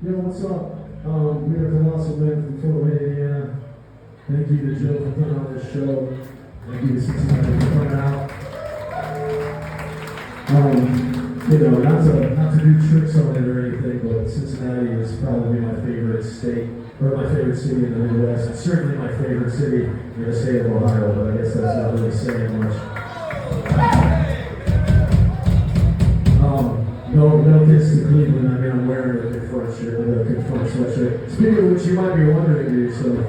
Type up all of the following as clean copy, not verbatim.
Yo, what's up? We are Colossal Men from Fort Wayne, Indiana. Thank you to Joe for putting on this show. Thank you to Cincinnati for coming out. Not to do tricks on it or anything, but Cincinnati is probably my favorite state, or my favorite city in the Midwest. It's certainly my favorite city in the state of Ohio, but I guess that's not really saying much. No kiss to Cleveland. I mean, I'm wearing a confront sweatshirt. Speaking of which, you might be wondering to yourself,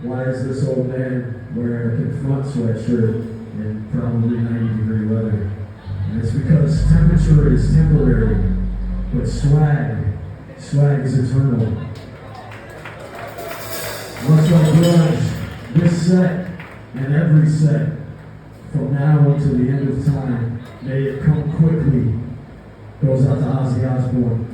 why is this old man wearing a confront sweatshirt in probably 90-degree weather? And it's because temperature is temporary, but swag is eternal. Much like grunge, this set and every set, from now until the end of time, may it come quickly, goes out to Ozzy Osbourne.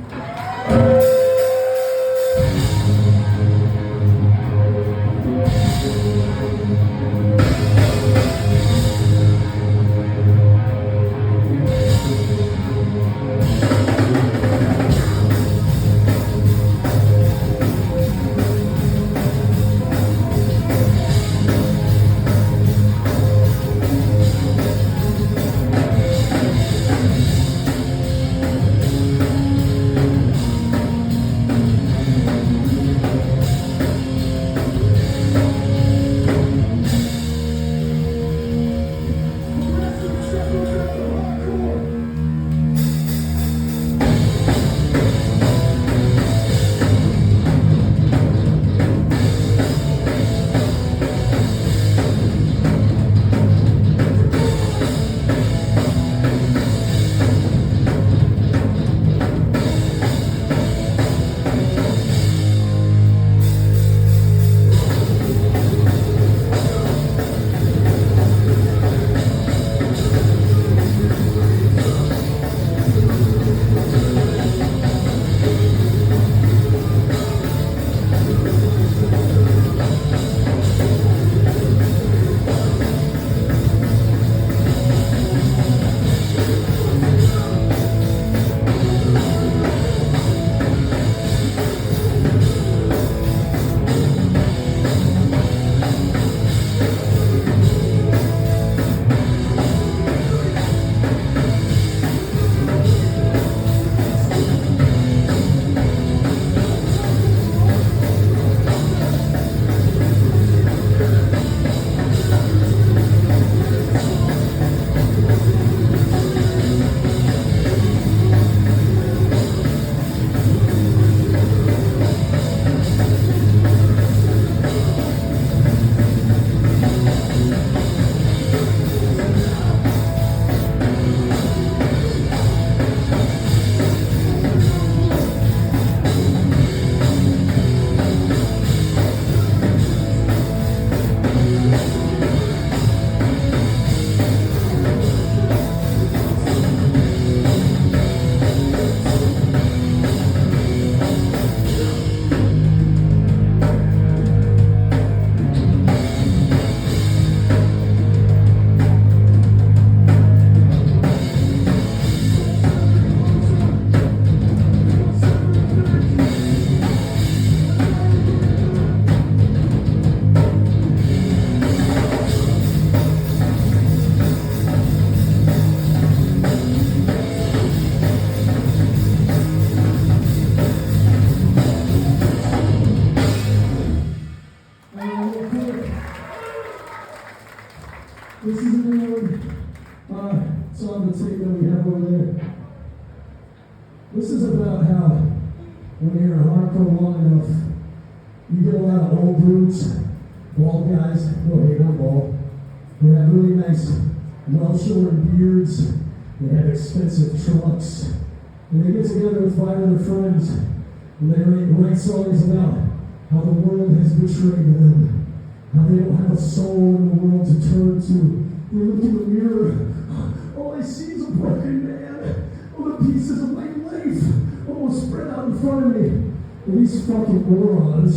This is another song to take that we have over there. This is about how when you're hardcore long enough, you get a lot of old brutes, bald guys, well, hey, not bald, who have really nice, well-shorn beards, they have expensive trucks, and they get together with 5 other friends, and they write songs about how the world has betrayed them. How they don't have a soul in the world to turn to. They look in the mirror. All I see is a broken man. All the pieces of my life almost spread out in front of me. And these fucking morons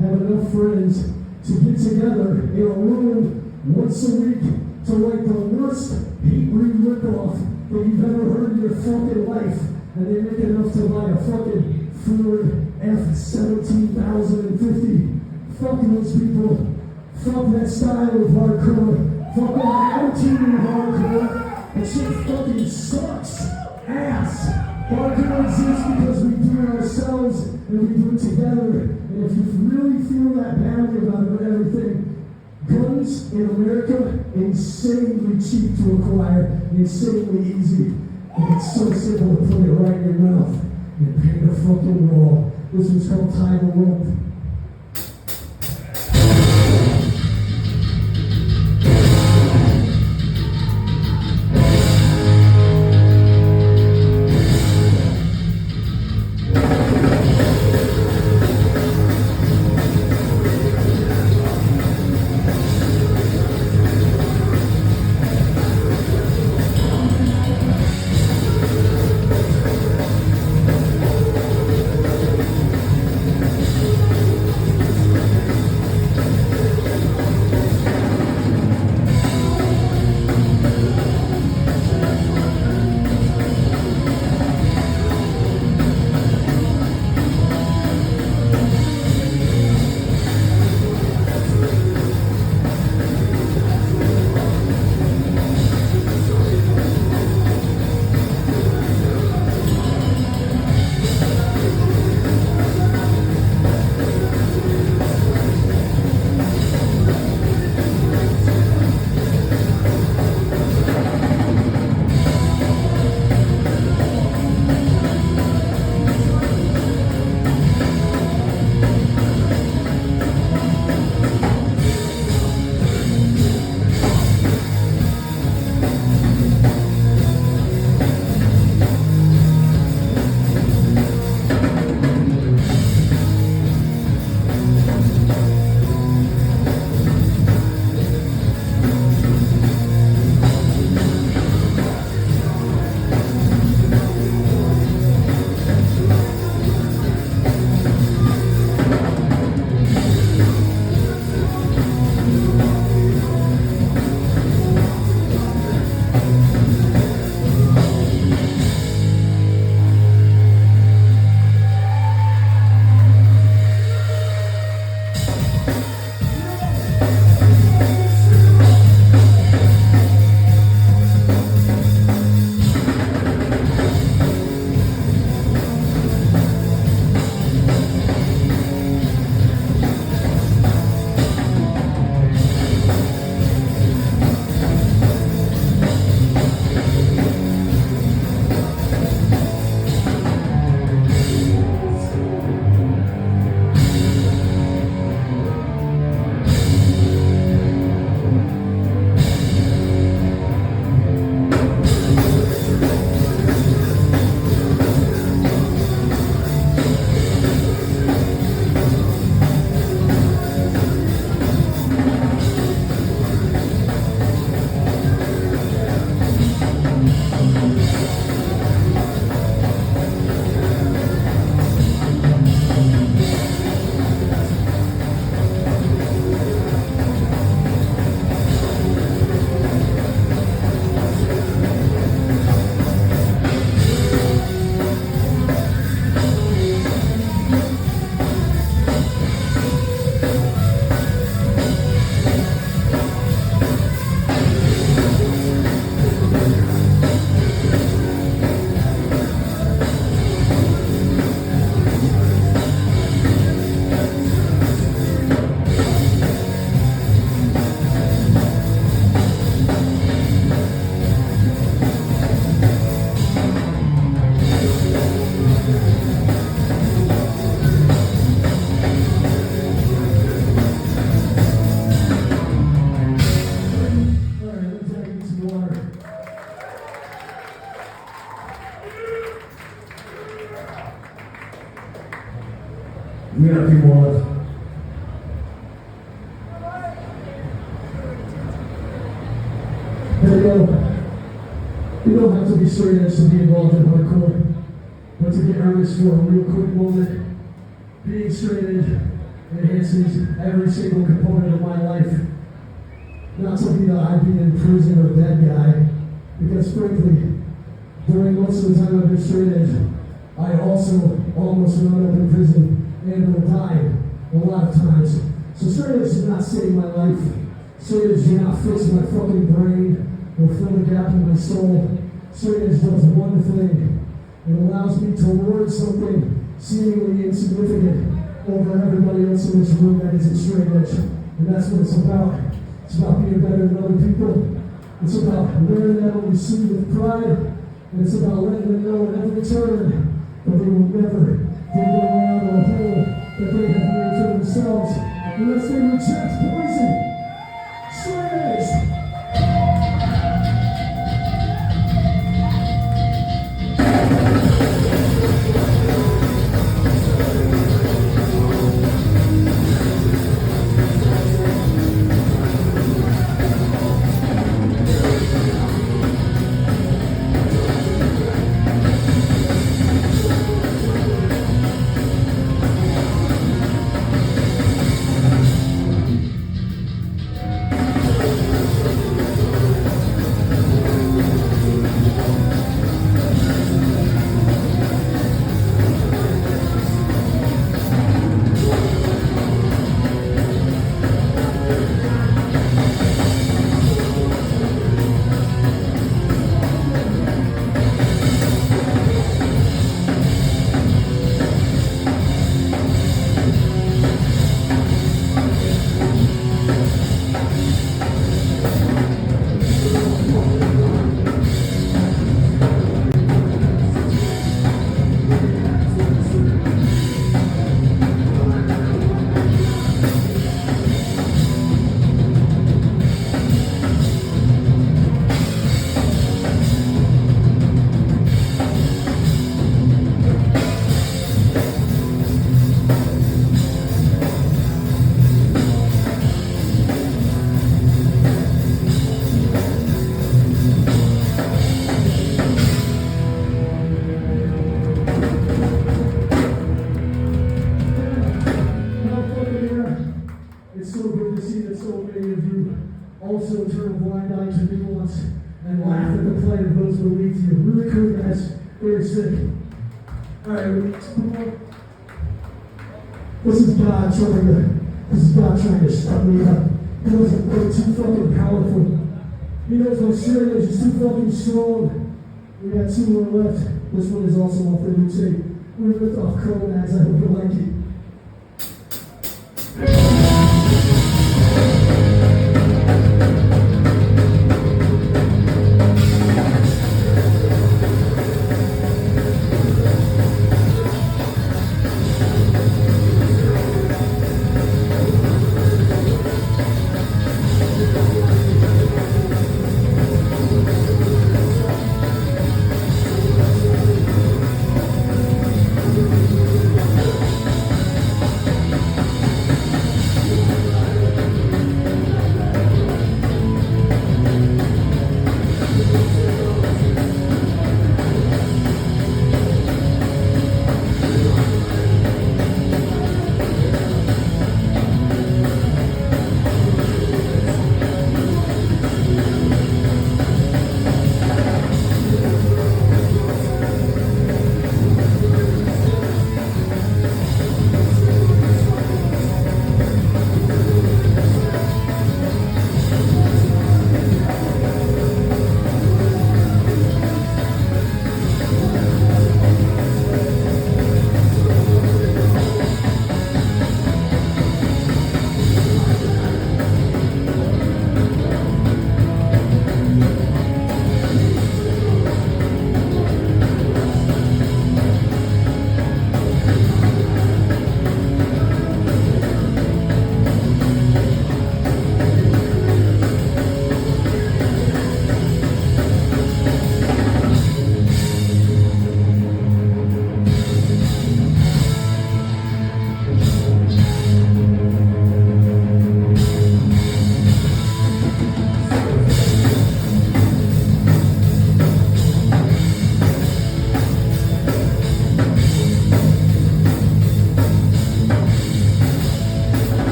have enough friends to get together in a room once a week to write the worst hate-read ripoff that you've ever heard in your fucking life. And they make enough to buy a fucking Ford F-17,050. Fuck those people. Fuck that style of hardcore. Fuck that attitude of hardcore. That shit fucking sucks. Ass. Hardcore exists because we do it ourselves and we do it together. And if you really feel that badly about everything, guns in America, insanely cheap to acquire, insanely easy. And it's so simple to put it right in your mouth and paint a fucking wall. This was called Time of Rope. We got a few more left. There you go. You don't have to be straight edge to be involved in hardcore, but to get earnest for a real quick moment, being straight edge enhances every single component of my life. Not to be the I'd be in prison or dead guy, because frankly, during most of the time I've been straight edge, I also almost wound up in prison and died a lot of times. So straight edge did not save my life. Straight edge did not fix my fucking brain or fill the gap in my soul. Straight edge does one thing. It allows me to lord something seemingly insignificant over everybody else in this room that isn't straight edge. And that's what it's about. It's about being better than other people. It's about wearing that on your sleeve with pride. And it's about letting them know at every turn that they will never dig their way out of a hole that they have made for themselves unless they reject poison. Straight edge. It's so good to see that so many of you also turn a blind eye to nuance and laugh at the plight of those beneath you. Really cool, guys. Very sick. Alright, we need some more. This is God trying to shut me up. He wasn't way too fucking powerful. He knows my straight edge is too fucking strong. We got two more left. This one is also off the new tape. We ripped off Conax. I hope you like it.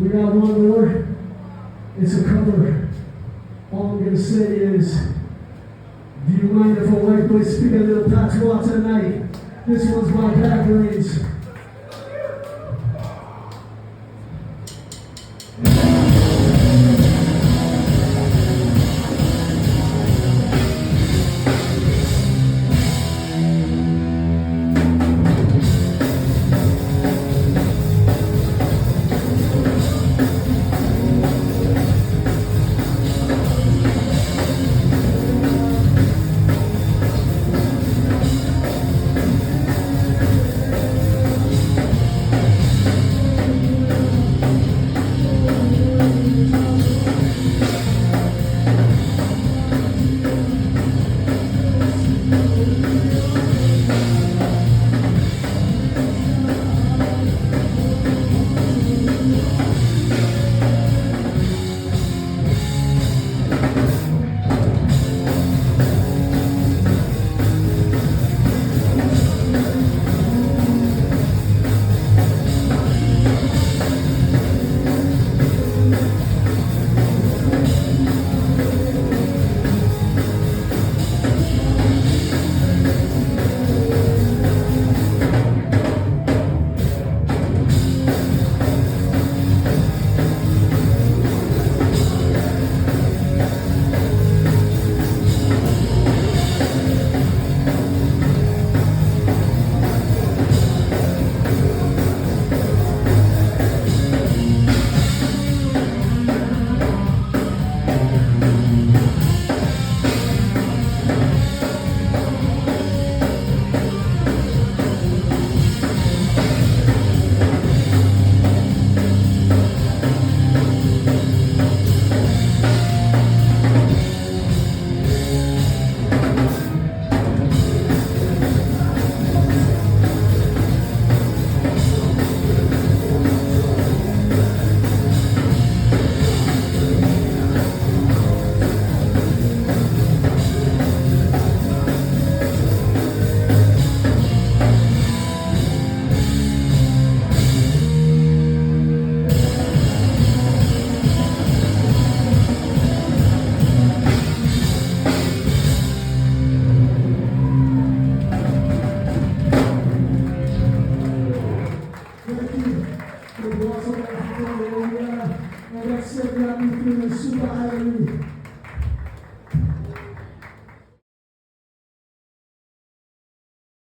We got one more. It's a cover. All I'm gonna say is, do you mind if a white boy speak a little patois tonight? This one's my back range. Super Island.